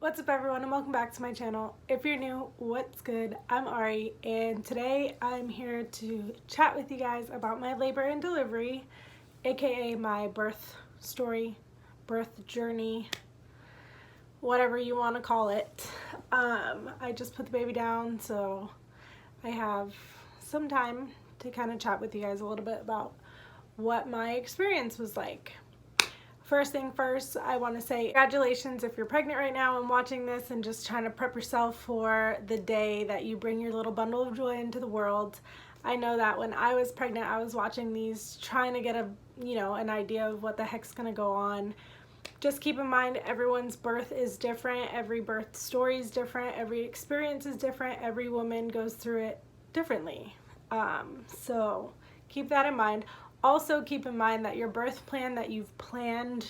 What's up everyone and welcome back to my channel. If you're new, what's good? I'm Ari and today I'm here to chat with you guys about my labor and delivery, aka my birth story, birth journey, whatever you want to call it. I just put the baby down, so I have some time to kind of chat with you guys a little bit about what my experience was like. First thing first, I want to say congratulations if you're pregnant right now and watching this and just trying to prep yourself for the day that you bring your little bundle of joy into the world. I know that when I was pregnant, I was watching these trying to get an idea of what the heck's gonna go on. Just keep in mind everyone's birth is different, every birth story is different, every experience is different, every woman goes through it differently. So keep that in mind. Also keep in mind that your birth plan that you've planned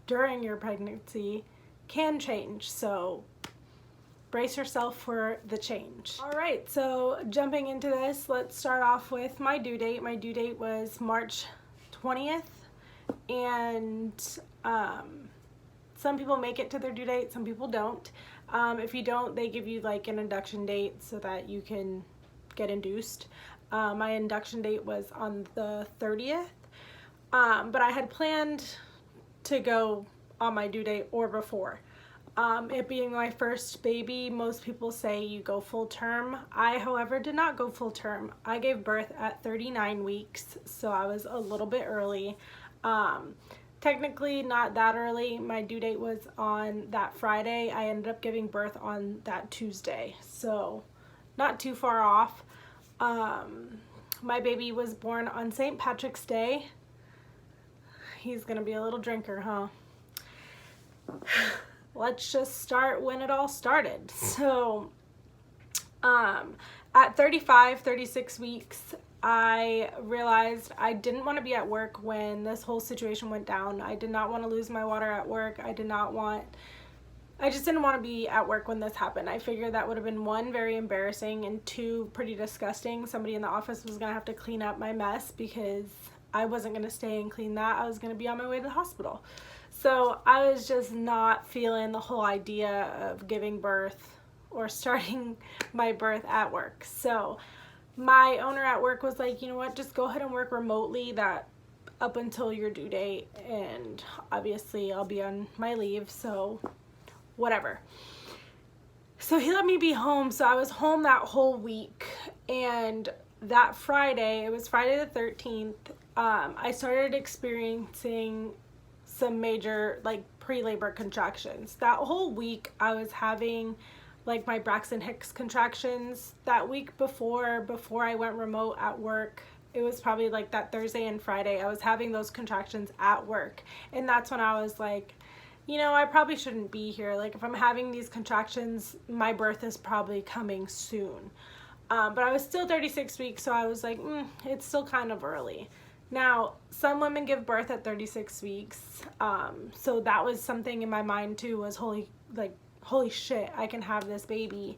during your pregnancy can change, so brace yourself for the change. All right, so jumping into this, let's start off with my due date. My due date was March 20th, and some people make it to their due date, some people don't. If you don't, they give you like an induction date so that you can get induced. My induction date was on the 30th, but I had planned to go on my due date or before. It being my first baby, most people say you go full term. I, however, did not go full term. I gave birth at 39 weeks, so I was a little bit early. Technically not that early. My due date was on that Friday. I ended up giving birth on that Tuesday, so not too far off. My baby was born on St. Patrick's Day. He's gonna be a little drinker, huh? Let's just start when it all started. So, at 36 weeks, I realized I didn't want to be at work when this whole situation went down. I did not want to lose my water at work. I just didn't want to be at work when this happened. I figured that would have been one, very embarrassing, and two, pretty disgusting. Somebody in the office was going to have to clean up my mess because I wasn't going to stay and clean that. I was going to be on my way to the hospital. So I was just not feeling the whole idea of giving birth or starting my birth at work. So my owner at work was like, you know what, just go ahead and work remotely that up until your due date, and obviously I'll be on my leave, so whatever. So he let me be home, so I was home that whole week, and that Friday, it was Friday the 13th, I started experiencing some major like pre-labor contractions. That whole week I was having like my Braxton Hicks contractions. That week before I went remote at work, it was probably like that Thursday and Friday, I was having those contractions at work, and that's when I was like, you know, I probably shouldn't be here. Like, if I'm having these contractions, my birth is probably coming soon. But I was still 36 weeks, so I was like, it's still kind of early. Now, some women give birth at 36 weeks, so that was something in my mind too, was holy shit, I can have this baby.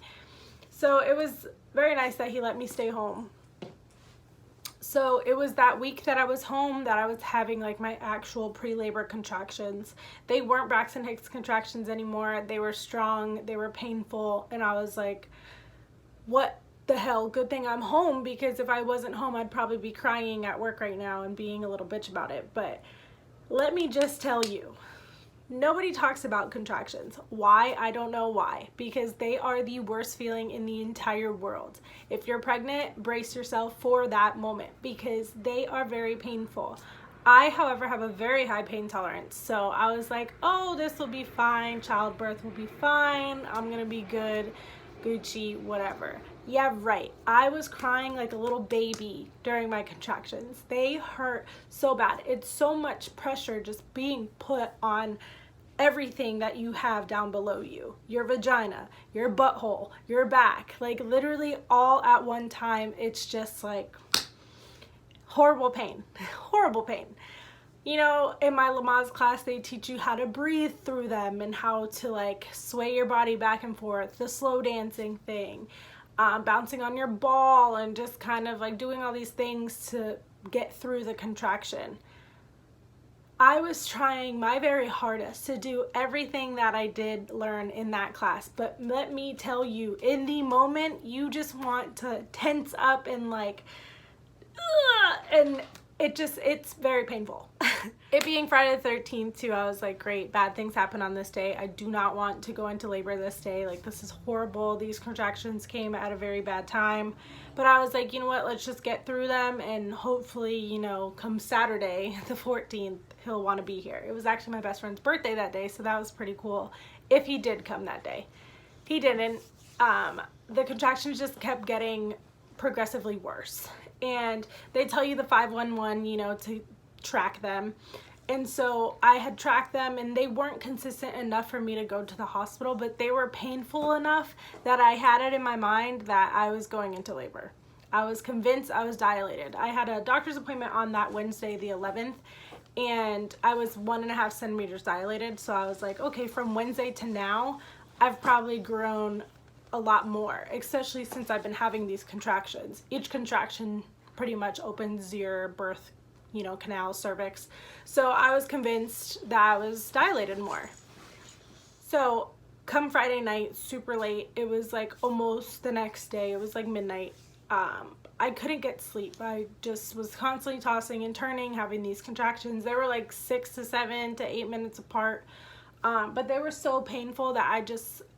So it was very nice that he let me stay home. So it was that week that I was home that I was having like my actual pre-labor contractions. They weren't Braxton Hicks contractions anymore. They were strong, they were painful, and I was like, what the hell? Good thing I'm home, because if I wasn't home, I'd probably be crying at work right now and being a little bitch about it. But let me just tell you, nobody talks about contractions. Why? I don't know why. Because they are the worst feeling in the entire world. If you're pregnant, brace yourself for that moment, because they are very painful. I, however, have a very high pain tolerance. So I was like, oh, this will be fine. Childbirth will be fine. I'm going to be good. Gucci, whatever. Yeah, right. I was crying like a little baby during my contractions. They hurt so bad. It's so much pressure just being put on everything that you have down below you. Your vagina, your butthole, your back, like literally all at one time. It's just like horrible pain, horrible pain. You know, in my Lamaze class, they teach you how to breathe through them and how to like sway your body back and forth, the slow dancing thing, bouncing on your ball, and just kind of like doing all these things to get through the contraction. I was trying my very hardest to do everything that I did learn in that class, but let me tell you, in the moment, you just want to tense up and like, and it's very painful. It being Friday the 13th too, I was like, great, bad things happen on this day. I do not want to go into labor this day. Like, this is horrible. These contractions came at a very bad time. But I was like, you know what, let's just get through them, and hopefully, you know, come Saturday the 14th, he'll want to be here. It was actually my best friend's birthday that day, so that was pretty cool if he did come that day. He didn't. The contractions just kept getting progressively worse. And they tell you the 511, you know, to track them. And so I had tracked them, and they weren't consistent enough for me to go to the hospital, but they were painful enough that I had it in my mind that I was going into labor. I was convinced I was dilated. I had a doctor's appointment on that Wednesday, the 11th, and I was 1.5 centimeters dilated. So I was like, okay, from Wednesday to now, I've probably grown a lot more, especially since I've been having these contractions. Each contraction pretty much opens your birth, you know, canal, cervix. So I was convinced that I was dilated more. So come Friday night, super late, it was like almost the next day, it was like midnight. I couldn't get sleep. I just was constantly tossing and turning, having these contractions. They were like 6 to 7 to 8 minutes apart. But they were so painful that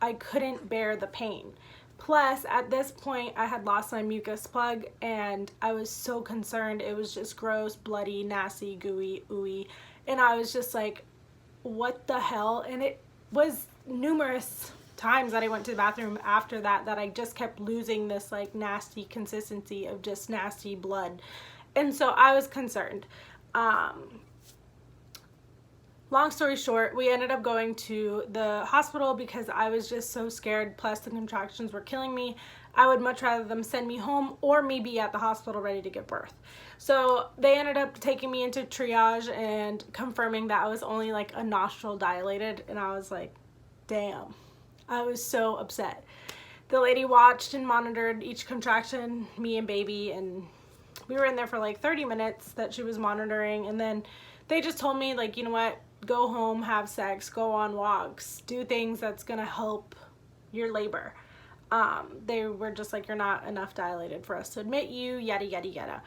I couldn't bear the pain. Plus, at this point, I had lost my mucus plug, and I was so concerned. It was just gross, bloody, nasty, gooey, ooey. And I was just like, what the hell? And it was numerous times that I went to the bathroom after that I just kept losing this like nasty consistency of just nasty blood. And so I was concerned. Long story short, we ended up going to the hospital because I was just so scared, plus the contractions were killing me. I would much rather them send me home or me be at the hospital ready to give birth. So they ended up taking me into triage and confirming that I was only like a nostril dilated, and I was like, damn. I was so upset. The lady watched and monitored each contraction, me and baby, and we were in there for like 30 minutes that she was monitoring, and then they just told me, like, you know what, go home, have sex, go on walks, do things that's gonna help your labor. They were just like, you're not enough dilated for us to admit you, yada yada yada.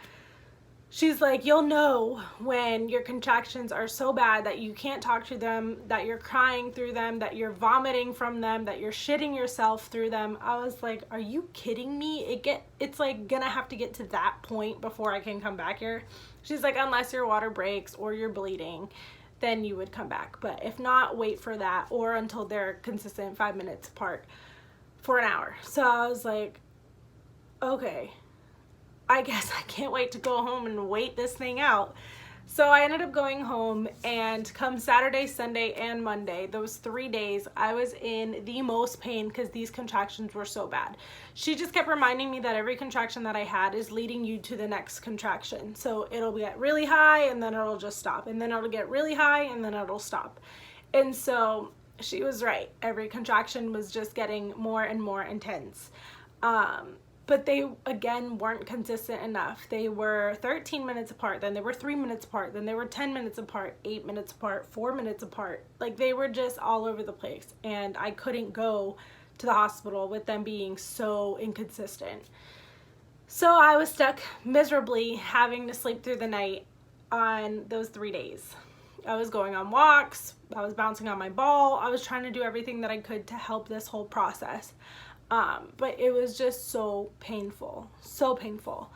She's like, you'll know when your contractions are so bad that you can't talk to them, that you're crying through them, that you're vomiting from them, that you're shitting yourself through them. I was like, are you kidding me? It's like gonna have to get to that point before I can come back here. She's like, unless your water breaks or you're bleeding, then you would come back. But if not, wait for that, or until they're consistent 5 minutes apart for an hour. So I was like, okay, I guess I can't wait to go home and wait this thing out. So I ended up going home, and come Saturday, Sunday, and Monday, those 3 days, I was in the most pain because these contractions were so bad. She just kept reminding me that every contraction that I had is leading you to the next contraction. So it'll get really high, and then it'll just stop. And then it'll get really high, and then it'll stop. And so she was right. Every contraction was just getting more and more intense. But they, again, weren't consistent enough. They were 13 minutes apart, then they were 3 minutes apart, then they were 10 minutes apart, 8 minutes apart, 4 minutes apart. Like, they were just all over the place, and I couldn't go to the hospital with them being so inconsistent. So I was stuck miserably having to sleep through the night on those 3 days. I was going on walks, I was bouncing on my ball, I was trying to do everything that I could to help this whole process. But it was just so painful, so painful.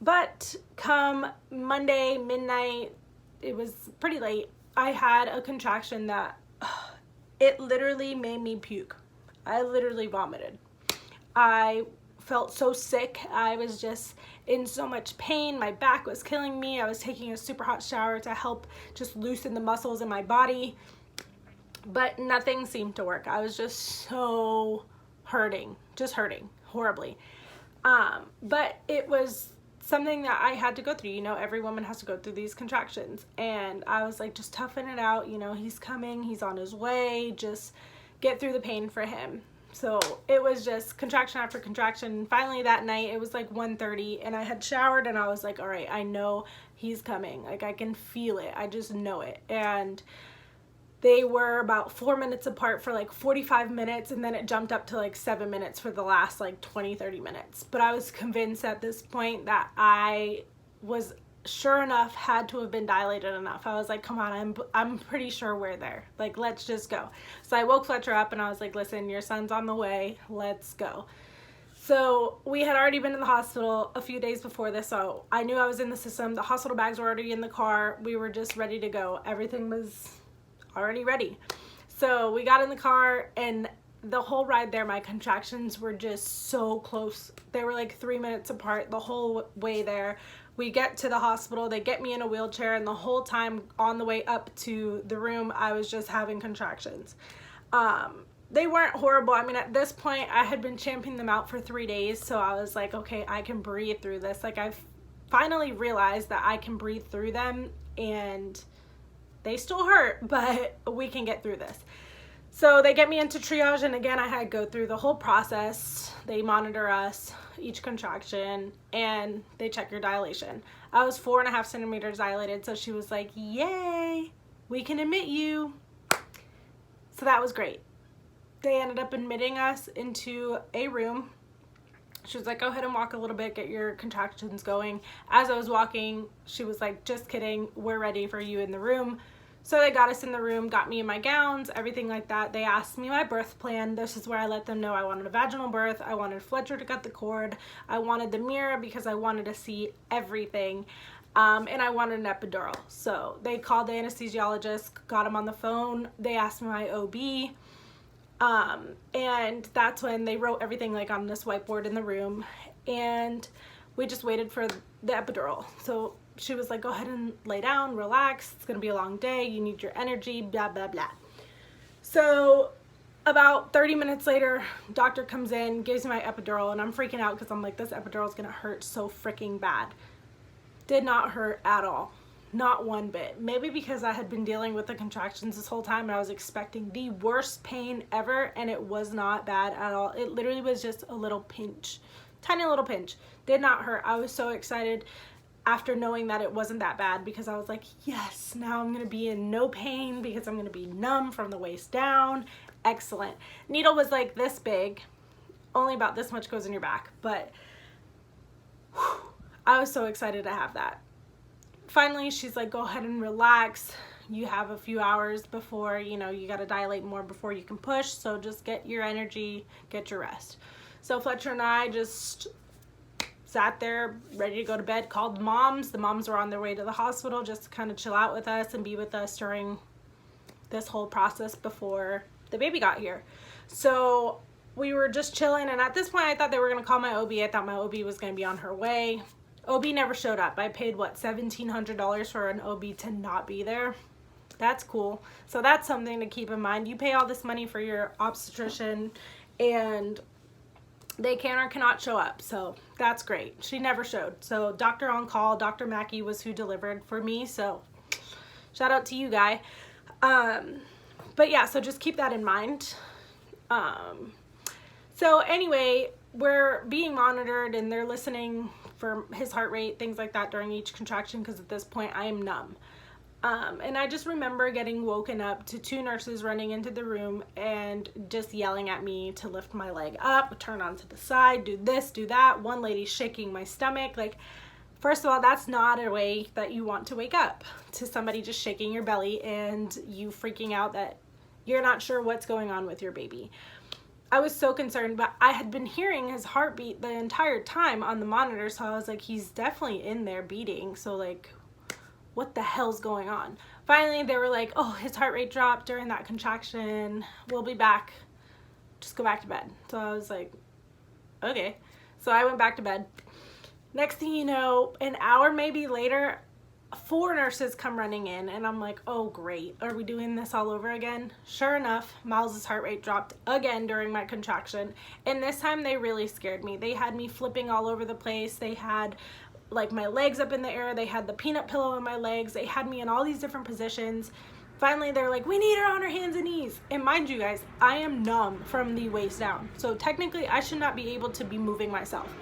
But come Monday midnight, it was pretty late, I had a contraction that it literally made me puke. I literally vomited. I felt so sick. I was just in so much pain. My back was killing me. I was taking a super hot shower to help just loosen the muscles in my body, but nothing seemed to work. I was just so hurting horribly. But it was something that I had to go through. You know, every woman has to go through these contractions, and I was like, just toughen it out. You know, he's coming, he's on his way, just get through the pain for him. So it was just contraction after contraction. Finally that night, it was like 1:30, and I had showered, and I was like, all right, I know he's coming. Like, I can feel it. I just know it. And they were about 4 minutes apart for like 45 minutes, and then it jumped up to like 7 minutes for the last like 20-30 minutes. But I was convinced at this point that I was sure enough had to have been dilated enough. I was like, come on, I'm pretty sure we're there. Like, let's just go. So I woke Fletcher up and I was like, listen, your son's on the way. Let's go. So we had already been in the hospital a few days before this, so I knew I was in the system. The hospital bags were already in the car. We were just ready to go. Everything was already ready. So we got in the car, and the whole ride there, my contractions were just so close. They were like 3 minutes apart the whole way there. We get to the hospital, they get me in a wheelchair, and the whole time on the way up to the room, I was just having contractions. They weren't horrible. I mean, at this point, I had been champing them out for 3 days, so I was like, okay, I can breathe through this. Like, I've finally realized that I can breathe through them, and they still hurt, but we can get through this. So they get me into triage, and again, I had to go through the whole process. They monitor us, each contraction, and they check your dilation. I was 4.5 centimeters dilated, so she was like, yay, we can admit you. So that was great. They ended up admitting us into a room. She was like, go ahead and walk a little bit, get your contractions going. As I was walking, she was like, just kidding, we're ready for you in the room. So they got us in the room, got me in my gowns, everything like that. They asked me my birth plan. This is where I let them know I wanted a vaginal birth. I wanted Fletcher to cut the cord. I wanted the mirror because I wanted to see everything. And I wanted an epidural. So they called the anesthesiologist, got him on the phone. They asked me my OB. And that's when they wrote everything like on this whiteboard in the room. And we just waited for the epidural. So she was like, go ahead and lay down, relax. It's going to be a long day. You need your energy, blah, blah, blah. So about 30 minutes later, doctor comes in, gives me my epidural, and I'm freaking out because I'm like, this epidural is going to hurt so freaking bad. Did not hurt at all. Not one bit. Maybe because I had been dealing with the contractions this whole time and I was expecting the worst pain ever, and it was not bad at all. It literally was just a little pinch. Tiny little pinch. Did not hurt. I was so excited after knowing that it wasn't that bad, because I was like, yes, now I'm going to be in no pain because I'm going to be numb from the waist down. Excellent. Needle was like this big. Only about this much goes in your back. But whew, I was so excited to have that. Finally, she's like, go ahead and relax. You have a few hours before, you got to dilate more before you can push. So just get your energy, get your rest. So Fletcher and I just sat there ready to go to bed, called the moms. The moms were on their way to the hospital just to kind of chill out with us and be with us during this whole process before the baby got here. So we were just chilling, and at this point I thought they were going to call my OB. I thought my OB was going to be on her way. OB never showed up. I paid, what, $1,700 for an OB to not be there. That's cool. So that's something to keep in mind. You pay all this money for your obstetrician, and they can or cannot show up. So that's great. She never showed. So doctor on call, Dr. Mackey was who delivered for me. So shout out to you, guy. But yeah, so just keep that in mind. So anyway, we're being monitored, and they're listening for his heart rate, things like that during each contraction, because at this point I am numb. And I just remember getting woken up to 2 nurses running into the room and just yelling at me to lift my leg up, turn onto the side, do this, do that. One lady shaking my stomach. Like, first of all, that's not a way that you want to wake up, to somebody just shaking your belly and you freaking out that you're not sure what's going on with your baby. I was so concerned, but I had been hearing his heartbeat the entire time on the monitor, so I was like, he's definitely in there beating. So like, what the hell's going on? Finally, they were like, oh, his heart rate dropped during that contraction. We'll be back. Just go back to bed. So I was like, okay. So I went back to bed. Next thing you know, an hour maybe later, 4 nurses come running in, and I'm like, oh great, are we doing this all over again? Sure enough, Miles's heart rate dropped again during my contraction, and this time they really scared me. They had me flipping all over the place. They had like my legs up in the air. They had the peanut pillow in my legs. They had me in all these different positions. Finally, they're like, we need her on her hands and knees. And mind you guys, I am numb from the waist down. So technically, I should not be able to be moving myself.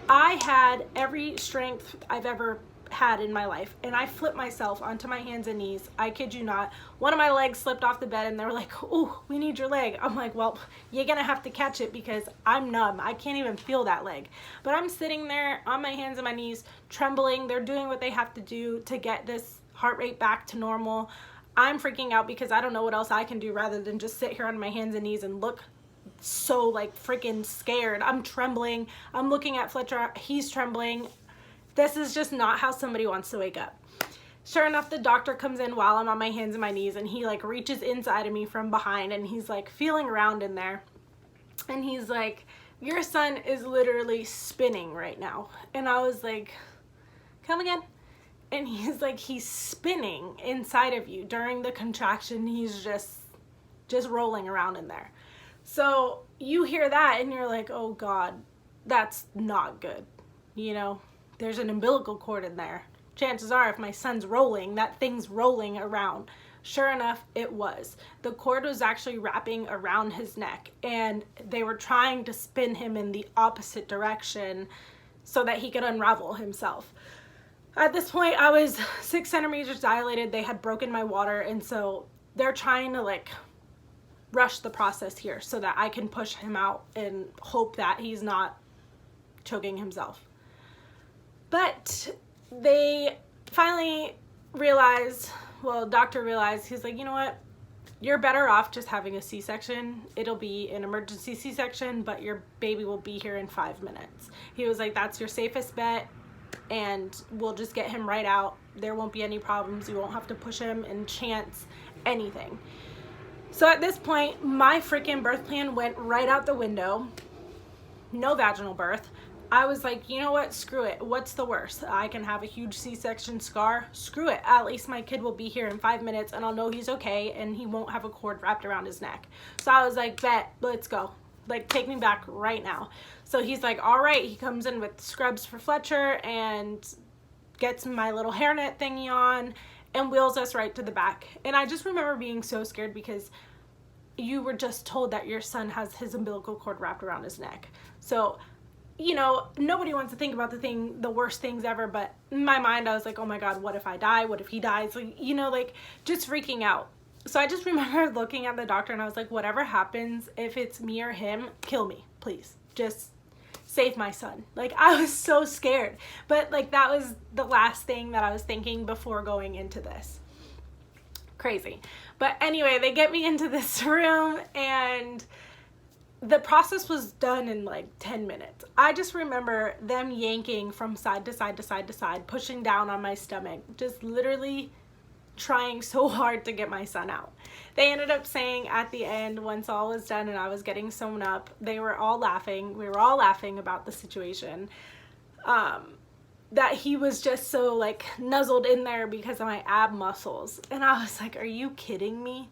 I had every strength I've ever had in my life, and I flipped myself onto my hands and knees. I kid you not. One of my legs slipped off the bed, and they were like, oh, we need your leg. I'm like, well, you're gonna have to catch it because I'm numb. I can't even feel that leg. But I'm sitting there on my hands and my knees, trembling. They're doing what they have to do to get this heart rate back to normal. I'm freaking out because I don't know what else I can do rather than just sit here on my hands and knees and look so like freaking scared. I'm trembling. I'm looking at Fletcher. He's trembling. This is just not how somebody wants to wake up. Sure enough, the doctor comes in while I'm on my hands and my knees, and he like reaches inside of me from behind, and he's like feeling around in there, and he's like, your son is literally spinning right now. And I was like, come again? And he's like, he's spinning inside of you during the contraction. He's just rolling around in there. So you hear that and you're like, oh God, that's not good. You know, there's an umbilical cord in there. Chances are if my son's rolling, that thing's rolling around. Sure enough, it was. The cord was actually wrapping around his neck, and they were trying to spin him in the opposite direction so that he could unravel himself. At this point, I was 6 centimeters dilated. They had broken my water, and so they're trying to like rush the process here so that I can push him out and hope that he's not choking himself. But they finally realized, well, doctor realized, he's like, you know what? You're better off just having a C-section. It'll be an emergency C-section, but your baby will be here in 5 minutes. He was like, that's your safest bet, and we'll just get him right out. There won't be any problems. You won't have to push him and chance anything. So at this point, my freaking birth plan went right out the window. No vaginal birth. I was like, you know what? Screw it. What's the worst? I can have a huge C-section scar. Screw it. At least my kid will be here in 5 minutes, and I'll know he's okay, and he won't have a cord wrapped around his neck. So I was like, bet, let's go. Like, take me back right now. So he's like, all right. He comes in with scrubs for Fletcher and gets my little hairnet thingy on and wheels us right to the back. And I just remember being so scared because you were just told that your son has his umbilical cord wrapped around his neck. So, you know, nobody wants to think about the worst things ever, but in my mind, I was like, oh my God, what if I die? What if he dies? Like, you know, like just freaking out. So I just remember looking at the doctor and I was like, whatever happens, if it's me or him, kill me, please. Just save my son. Like, I was so scared, but like that was the last thing that I was thinking before going into this. Crazy. But anyway, they get me into this room and the process was done in like 10 minutes. I just remember them yanking from side to side to side to side, pushing down on my stomach, just literally trying so hard to get my son out. They ended up saying at the end, once all was done and I was getting sewn up, they were all laughing. We were all laughing about the situation. That he was just so like nuzzled in there because of my ab muscles. And I was like, are you kidding me?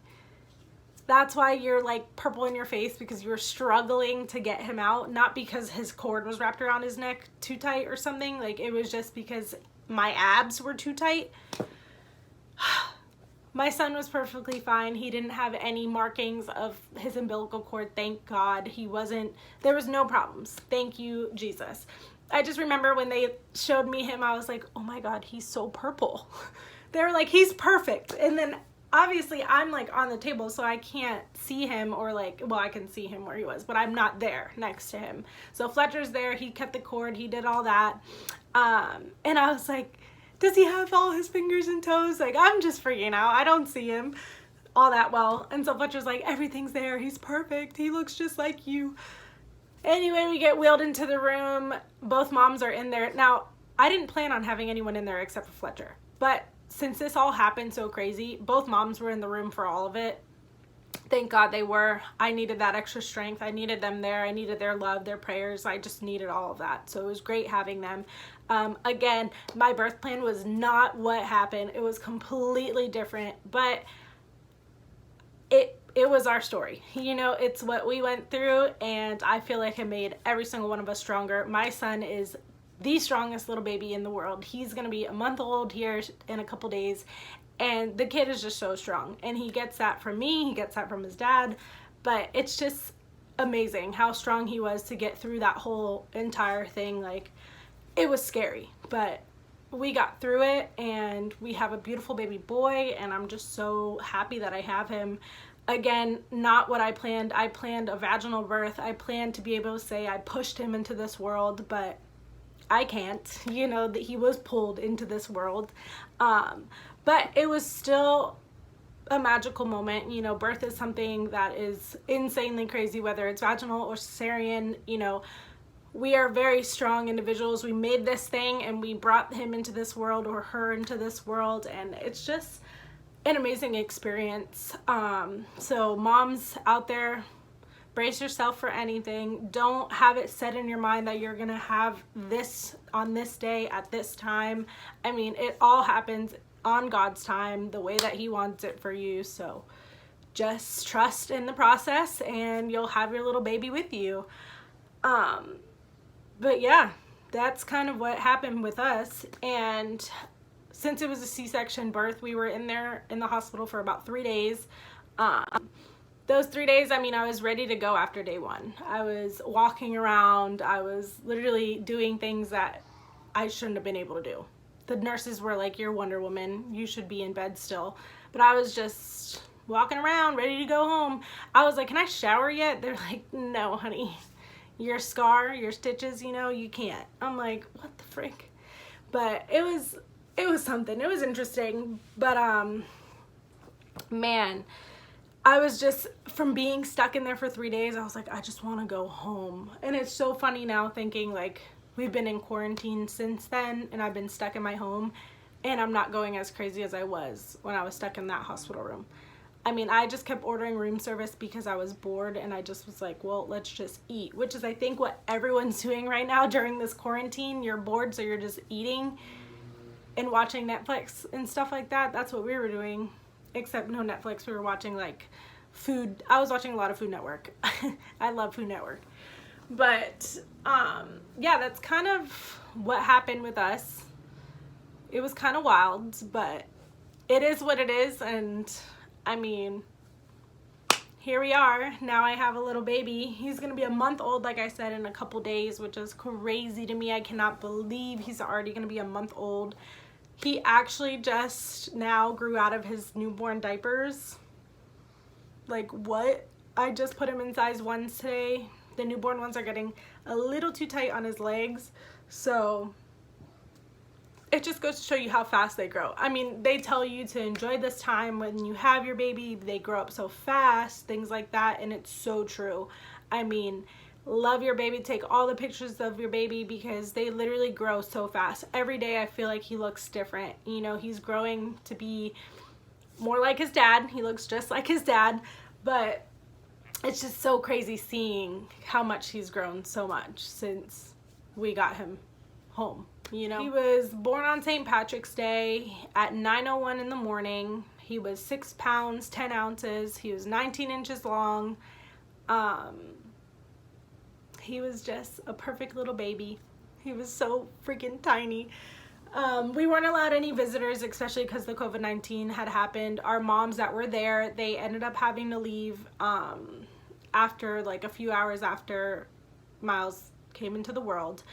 That's why you're like purple in your face, because you were struggling to get him out, not because his cord was wrapped around his neck too tight or something. Like, it was just because my abs were too tight. My son was perfectly fine. He didn't have any markings of his umbilical cord. Thank God. There was no problems. Thank you, Jesus. I just remember when they showed me him, I was like, oh my God, he's so purple. They were like, he's perfect. And then obviously I'm like on the table, so I can't see him, or like, well, I can see him where he was, but I'm not there next to him. So Fletcher's there. He cut the cord. He did all that. And I was like, does he have all his fingers and toes? Like, I'm just freaking out. I don't see him all that well. And so Fletcher's like, everything's there. He's perfect. He looks just like you. Anyway, we get wheeled into the room. Both moms are in there. Now, I didn't plan on having anyone in there except for Fletcher. But since this all happened so crazy, both moms were in the room for all of it. Thank God they were. I needed that extra strength. I needed them there. I needed their love, their prayers. I just needed all of that. So it was great having them. Again, my birth plan was not what happened. It was completely different, but it was our story. You know, it's what we went through, and I feel like it made every single one of us stronger. My son is the strongest little baby in the world. He's going to be a month old here in a couple days, And the kid is just so strong, and he gets that from me, he gets that from his dad, but it's just amazing how strong he was to get through that whole entire thing. Like, it was scary, but we got through it, and we have a beautiful baby boy, and I'm just so happy that I have him. Again, not what I planned. I planned a vaginal birth. I planned to be able to say I pushed him into this world, but I can't, you know, that he was pulled into this world. But it was still a magical moment. You know, birth is something that is insanely crazy, whether it's vaginal or cesarean. You know, we are very strong individuals. We made this thing, and we brought him into this world, or her into this world, and it's just an amazing experience. So moms out there, brace yourself for anything. Don't have it set in your mind that you're gonna have this on this day at this time. I mean, it all happens on God's time, the way that he wants it for you. So just trust in the process, and you'll have your little baby with you. But yeah, that's kind of what happened with us. And since it was a C-section birth, we were in the hospital for about 3 days. Those 3 days, I mean, I was ready to go after day one. I was walking around. I was literally doing things that I shouldn't have been able to do. The nurses were like, "You're Wonder Woman. You should be in bed still." But I was just walking around, ready to go home. I was like, "Can I shower yet?" They're like, "No, honey. Your scar, your stitches, you know, you can't." I'm like, what the frick? But it was something. It was interesting. But, man, I was just, from being stuck in there for 3 days, I was like, I just want to go home. And it's so funny now thinking, like, we've been in quarantine since then, and I've been stuck in my home, and I'm not going as crazy as I was when I was stuck in that hospital room. I mean, I just kept ordering room service because I was bored, and I just was like, well, let's just eat, which is, I think, what everyone's doing right now during this quarantine. You're bored, so you're just eating and watching Netflix and stuff like that. That's what we were doing, except no Netflix. We were watching, like, food. I was watching a lot of Food Network. I love Food Network. But, yeah, that's kind of what happened with us. It was kind of wild, but it is what it is, and I mean, here we are. Now I have a little baby. He's gonna be a month old, like I said, in a couple days, which is crazy to me. I cannot believe he's already gonna be a month old. He actually just now grew out of his newborn diapers. Like, what? I just put him in size 1s today. The newborn ones are getting a little too tight on his legs, so it just goes to show you how fast they grow. I mean, they tell you to enjoy this time when you have your baby. They grow up so fast, things like that, and it's so true. I mean, love your baby. Take all the pictures of your baby because they literally grow so fast. Every day I feel like he looks different. You know, he's growing to be more like his dad. He looks just like his dad, but it's just so crazy seeing how much he's grown so much since we got him home. You know, he was born on St. Patrick's Day at 9:01 in the morning. He was 6 pounds, 10 ounces. He was 19 inches long. He was just a perfect little baby. He was so freaking tiny. We weren't allowed any visitors, especially because the COVID-19 had happened. Our moms that were there, they ended up having to leave after, like, a few hours after Miles came into the world.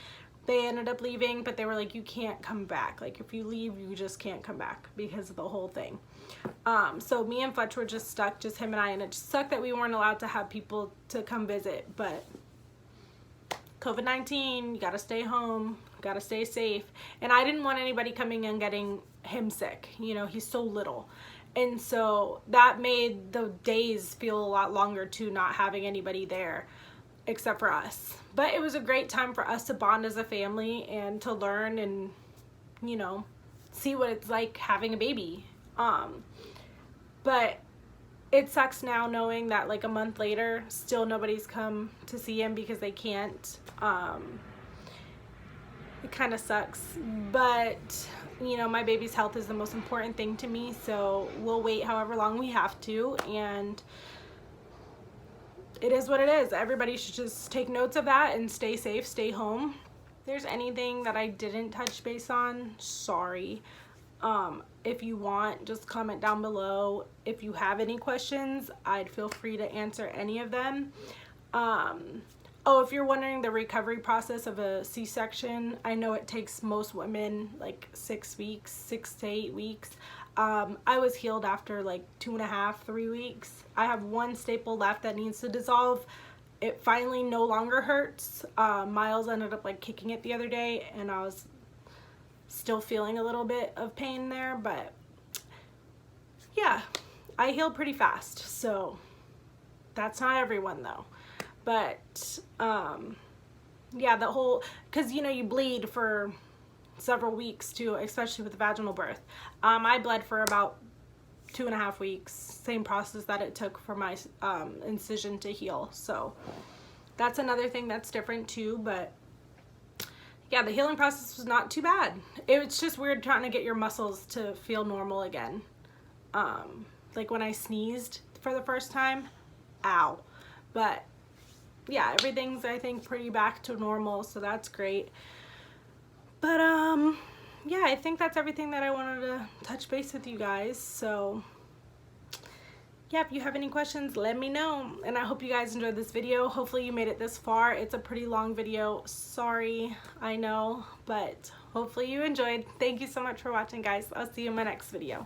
They ended up leaving, but they were like, you can't come back. Like, if you leave, you just can't come back because of the whole thing. So me and Fletch were just stuck, just him and I, and it just sucked that we weren't allowed to have people to come visit. But COVID-19, you gotta stay home, gotta stay safe. And I didn't want anybody coming and getting him sick. You know, he's so little. And so that made the days feel a lot longer too, not having anybody there except for us. But it was a great time for us to bond as a family and to learn and, you know, see what it's like having a baby. But it sucks now knowing that, like, a month later, still nobody's come to see him because they can't. It kind of sucks. But, you know, my baby's health is the most important thing to me, so we'll wait however long we have to, and it is what it is. Everybody should just take notes of that and stay safe, stay home. If there's anything that I didn't touch base on, sorry. If you want, just comment down below. If you have any questions, I'd feel free to answer any of them. Oh, if you're wondering the recovery process of a C-section, I know it takes most women like 6 weeks, 6 to 8 weeks. I was healed after like 2.5, 3 weeks. I have one staple left that needs to dissolve. It finally no longer hurts. Miles ended up like kicking it the other day, and I was still feeling a little bit of pain there, but yeah, I healed pretty fast. So that's not everyone though. But yeah, the whole, because you know you bleed for several weeks too, especially with vaginal birth. I bled for about 2.5 weeks, same process that it took for my incision to heal. So that's another thing that's different too. But yeah, the healing process was not too bad. It was just weird trying to get your muscles to feel normal again. Like when I sneezed for the first time, ow. But yeah, everything's, I think, pretty back to normal, so that's great. But yeah, I think that's everything that I wanted to touch base with you guys. So yeah, if you have any questions, let me know. And I hope you guys enjoyed this video. Hopefully you made it this far. It's a pretty long video. Sorry, I know, but hopefully you enjoyed. Thank you so much for watching, guys. I'll see you in my next video.